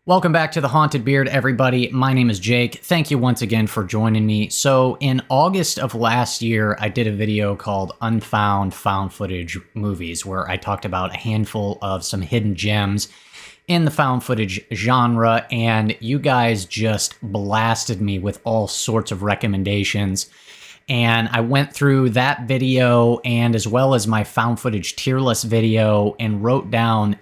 Welcome back to The Haunted Beard, everybody. My name is Jake. Thank you once again for joining me. So in August of last year, I did a video called Unfound Found Footage Movies, where I talked about a handful of some hidden gems in the found footage genre, and you guys just blasted me with all sorts of recommendations. And I went through that video and as well as my found footage tier list video and wrote down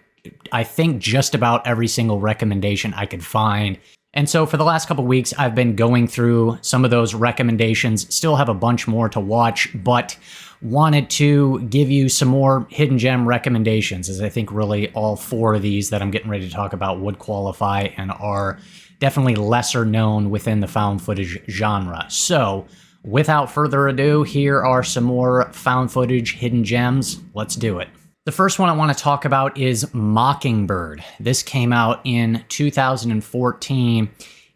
I think just about every single recommendation I could find. And so for the last couple weeks, I've been going through some of those recommendations, still have a bunch more to watch, but wanted to give you some more hidden gem recommendations, as I think really all four of these that I'm getting ready to talk about would qualify and are definitely lesser known within the found footage genre. So without further ado, here are some more found footage hidden gems. Let's do it. The first one I want to talk about is Mockingbird. This came out in 2014,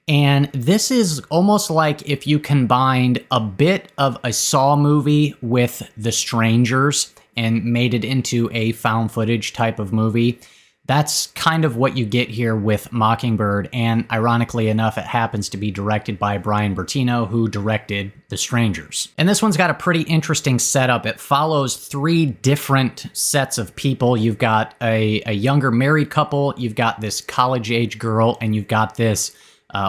and this is almost like if you combined a bit of a Saw movie with The Strangers and made it into a found footage type of movie. That's kind of what you get here with Mockingbird, and ironically enough, it happens to be directed by Brian Bertino, who directed The Strangers. And this one's got a pretty interesting setup. It follows three different sets of people. You've got a younger married couple, you've got this college-age girl, and you've got this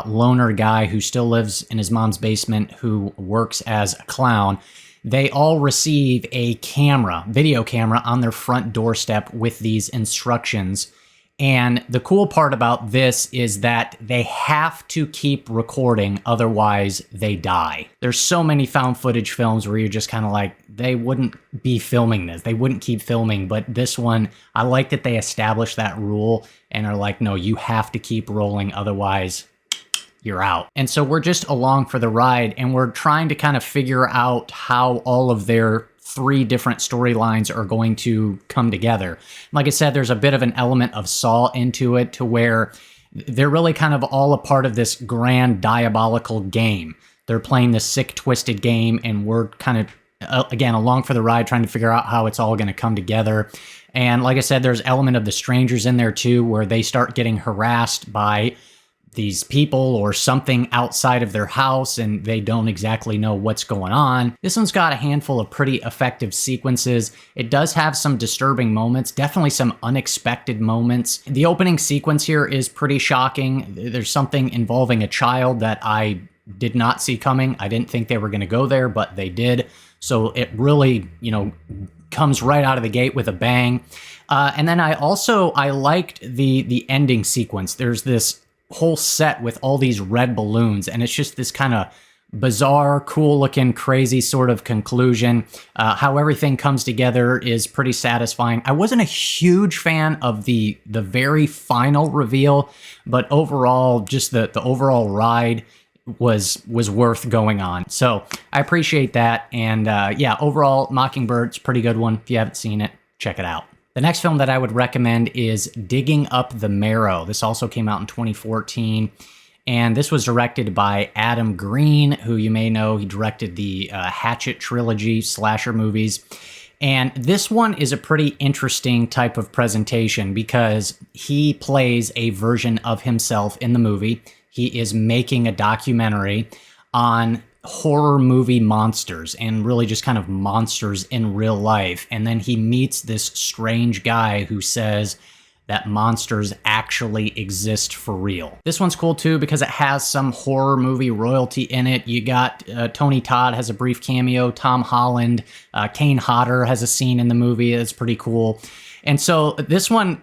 loner guy who still lives in his mom's basement who works as a clown. They all receive a video camera on their front doorstep with these instructions. And the cool part about this is that they have to keep recording, otherwise they die. There's so many found footage films where you're just kind of like, they wouldn't be filming this. They wouldn't keep filming. But this one, I like that they established that rule and are like, no, you have to keep rolling, otherwise you're out. And so we're just along for the ride, and we're trying to kind of figure out how all of their three different storylines are going to come together. Like I said, there's a bit of an element of Saw into it to where they're really kind of all a part of this grand diabolical game. They're playing this sick, twisted game, and we're kind of, again, along for the ride, trying to figure out how it's all going to come together. And like I said, there's element of The Strangers in there too, where they start getting harassed by these people or something outside of their house and they don't exactly know what's going on. This one's got a handful of pretty effective sequences. It does have some disturbing moments, definitely some unexpected moments. The opening sequence here is pretty shocking. There's something involving a child that I did not see coming. I didn't think they were going to go there, but they did. So it really, comes right out of the gate with a bang. And then I liked the ending sequence. There's this whole set with all these red balloons, and it's just this kind of bizarre, cool looking, crazy sort of conclusion. How everything comes together is pretty satisfying. I wasn't a huge fan of the very final reveal, but overall, just the overall ride was worth going on. So I appreciate that. And yeah, overall, Mockingbird's a pretty good one. If you haven't seen it, check it out. The next film that I would recommend is Digging Up the Marrow. This also came out in 2014, and this was directed by Adam Green, who you may know. He directed the Hatchet trilogy slasher movies. And this one is a pretty interesting type of presentation because he plays a version of himself in the movie. He is making a documentary on horror movie monsters and really just kind of monsters in real life. And then he meets this strange guy who says that monsters actually exist for real. This one's cool too because it has some horror movie royalty in it. You got Tony Todd has a brief cameo, Tom Holland, Kane Hodder has a scene in the movie that's pretty cool. And so this one,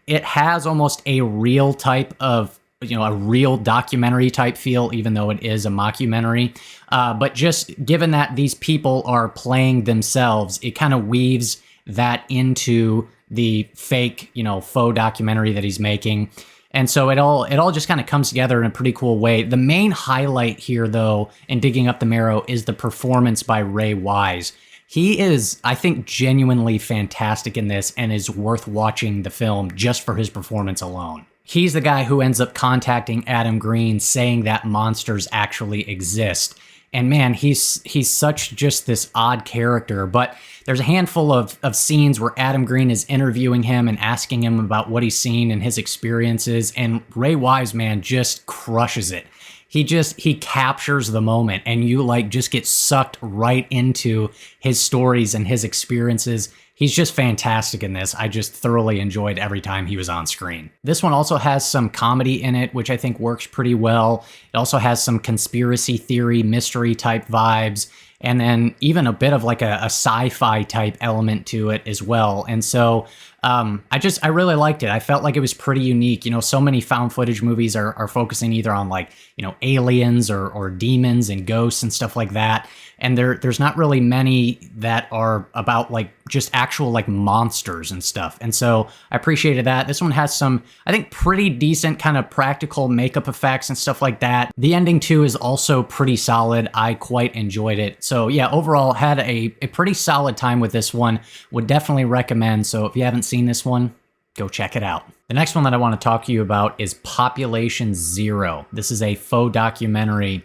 it has almost a real type of a real documentary type feel, even though it is a mockumentary. But just given that these people are playing themselves, it kind of weaves that into the fake, faux documentary that he's making. And so it all just kind of comes together in a pretty cool way. The main highlight here, though, in Digging Up the Marrow is the performance by Ray Wise. He is, I think, genuinely fantastic in this and is worth watching the film just for his performance alone. He's the guy who ends up contacting Adam Green saying that monsters actually exist. And man, he's such just this odd character. But there's a handful of scenes where Adam Green is interviewing him and asking him about what he's seen and his experiences, and Ray Wise, man, just crushes it. He captures the moment, and you like just get sucked right into his stories and his experiences. He's just fantastic in this. I just thoroughly enjoyed every time he was on screen. This one also has some comedy in it, which I think works pretty well. It also has some conspiracy theory, mystery type vibes, and then even a bit of like a sci-fi type element to it as well. And so I really liked it. I felt like it was pretty unique. You know, so many found footage movies are focusing either on like, you know, aliens or demons and ghosts and stuff like that. And there's not really many that are about like just actual like monsters and stuff. And so I appreciated that. This one has some, I think, pretty decent kind of practical makeup effects and stuff like that. The ending too is also pretty solid. I quite enjoyed it. So yeah, overall had a pretty solid time with this one. Would definitely recommend. So if you haven't seen this one, go check it out. The next one that I want to talk to you about is Population Zero. This is a faux documentary.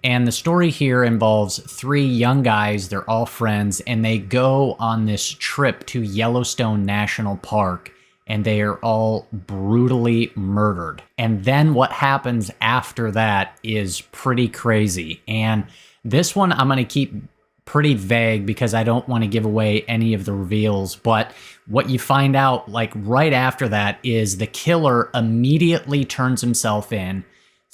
And the story here involves three young guys. They're all friends, and they go on this trip to Yellowstone National Park, and they are all brutally murdered. And then what happens after that is pretty crazy. And this one I'm going to keep pretty vague because I don't want to give away any of the reveals. But what you find out like right after that is the killer immediately turns himself in,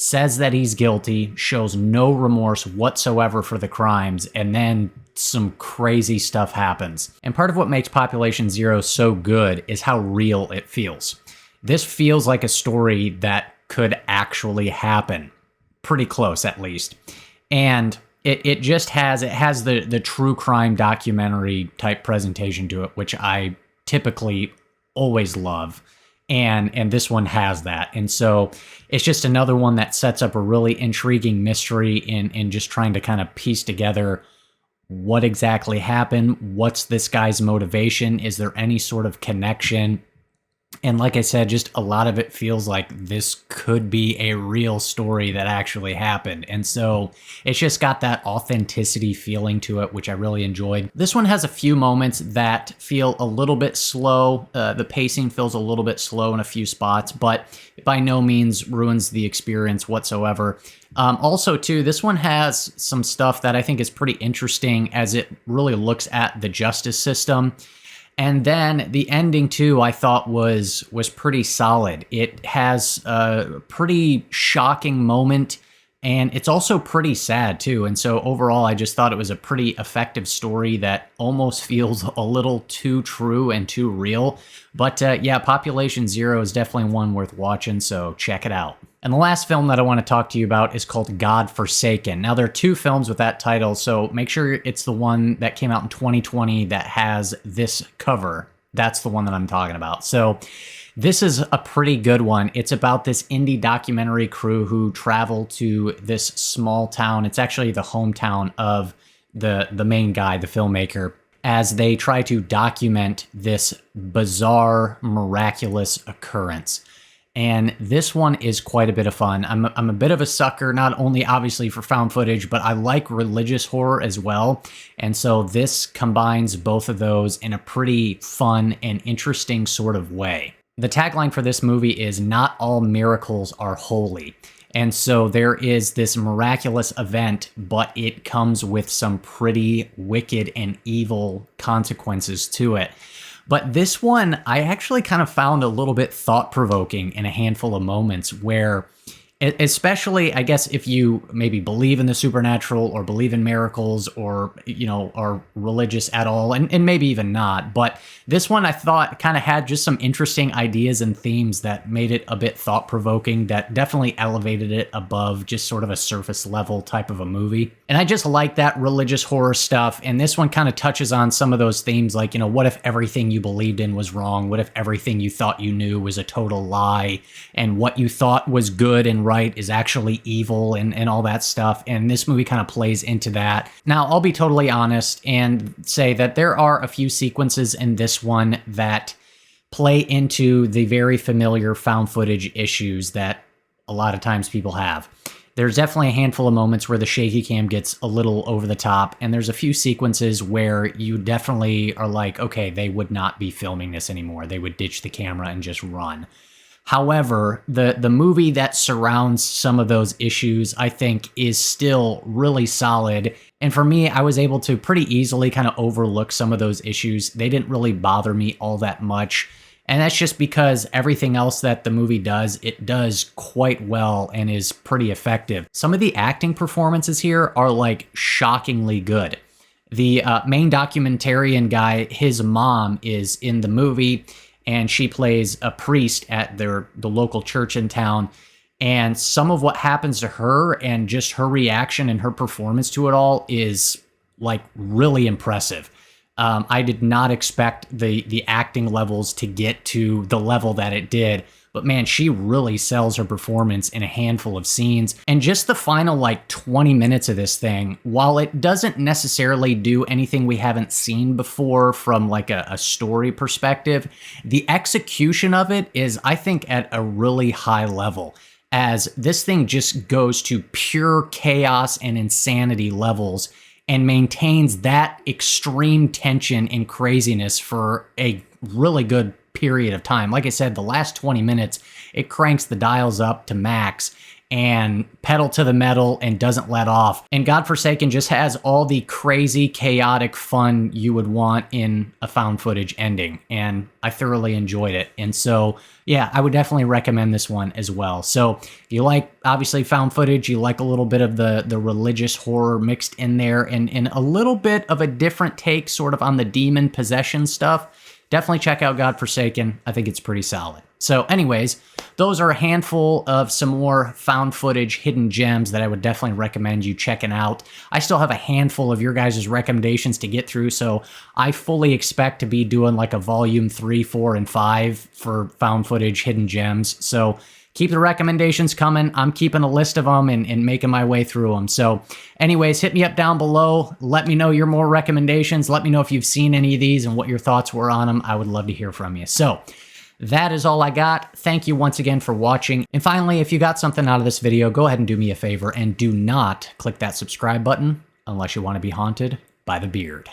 says that he's guilty, shows no remorse whatsoever for the crimes, and then some crazy stuff happens. And part of what makes Population Zero so good is how real it feels. This feels like a story that could actually happen. Pretty close, at least. And it just has the true crime documentary type presentation to it, which I typically always love. And this one has that. And so it's just another one that sets up a really intriguing mystery in just trying to kind of piece together what exactly happened, what's this guy's motivation, is there any sort of connection? And like I said, just a lot of it feels like this could be a real story that actually happened. And so it's just got that authenticity feeling to it, which I really enjoyed. This one has a few moments that feel a little bit slow. The pacing feels a little bit slow in a few spots, but by no means ruins the experience whatsoever. Also, too, this one has some stuff that I think is pretty interesting as it really looks at the justice system. And then the ending, too, I thought was pretty solid. It has a pretty shocking moment, and it's also pretty sad, too. And so overall, I just thought it was a pretty effective story that almost feels a little too true and too real. But yeah, Population Zero is definitely one worth watching, so check it out. And the last film that I want to talk to you about is called God Forsaken. Now, there are two films with that title, so make sure it's the one that came out in 2020 that has this cover. That's the one that I'm talking about. So this is a pretty good one. It's about this indie documentary crew who travel to this small town. It's actually the hometown of the main guy, the filmmaker, as they try to document this bizarre, miraculous occurrence. And this one is quite a bit of fun. I'm a bit of a sucker, not only obviously for found footage, but I like religious horror as well. And so this combines both of those in a pretty fun and interesting sort of way. The tagline for this movie is "Not all miracles are holy." And so there is this miraculous event, but it comes with some pretty wicked and evil consequences to it. But this one, I actually kind of found a little bit thought-provoking in a handful of moments where, especially, I guess, if you maybe believe in the supernatural or believe in miracles or, you know, are religious at all, and maybe even not. But this one I thought kind of had just some interesting ideas and themes that made it a bit thought-provoking, that definitely elevated it above just sort of a surface level type of a movie. And I just like that religious horror stuff. And this one kind of touches on some of those themes like, you know, what if everything you believed in was wrong? What if everything you thought you knew was a total lie? And what you thought was good and right is actually evil and all that stuff. And this movie kind of plays into that. Now, I'll be totally honest and say that there are a few sequences in this one that play into the very familiar found footage issues that a lot of times people have. There's definitely a handful of moments where the shaky cam gets a little over the top, and there's a few sequences where you definitely are like, okay, they would not be filming this anymore. They would ditch the camera and just run. However, the movie that surrounds some of those issues, I think, is still really solid. And for me, I was able to pretty easily kind of overlook some of those issues. They didn't really bother me all that much. And that's just because everything else that the movie does, it does quite well and is pretty effective. Some of the acting performances here are like shockingly good. The main documentarian guy, his mom is in the movie, and she plays a priest at the local church in town. And some of what happens to her and just her reaction and her performance to it all is like really impressive. I did not expect the acting levels to get to the level that it did, but man, she really sells her performance in a handful of scenes. And just the final like 20 minutes of this thing, while it doesn't necessarily do anything we haven't seen before from like a story perspective, the execution of it is, I think, at a really high level, as this thing just goes to pure chaos and insanity levels and maintains that extreme tension and craziness for a really good period of time. Like I said, the last 20 minutes, it cranks the dials up to max and pedal to the metal and doesn't let off. And Godforsaken just has all the crazy, chaotic fun you would want in a found footage ending. And I thoroughly enjoyed it. And so, yeah, I would definitely recommend this one as well. So if you like, obviously, found footage, you like a little bit of the religious horror mixed in there and a little bit of a different take sort of on the demon possession stuff, definitely check out Godforsaken. I think it's pretty solid. So anyways, those are a handful of some more found footage hidden gems that I would definitely recommend you checking out. I still have a handful of your guys' recommendations to get through, so I fully expect to be doing like a volume 3, 4, and 5 for found footage hidden gems. So keep the recommendations coming. I'm keeping a list of them and making my way through them. So anyways, hit me up down below. Let me know your more recommendations. Let me know if you've seen any of these and what your thoughts were on them. I would love to hear from you. So that is all I got. Thank you once again for watching. And finally, if you got something out of this video, go ahead and do me a favor and do not click that subscribe button unless you want to be haunted by the beard.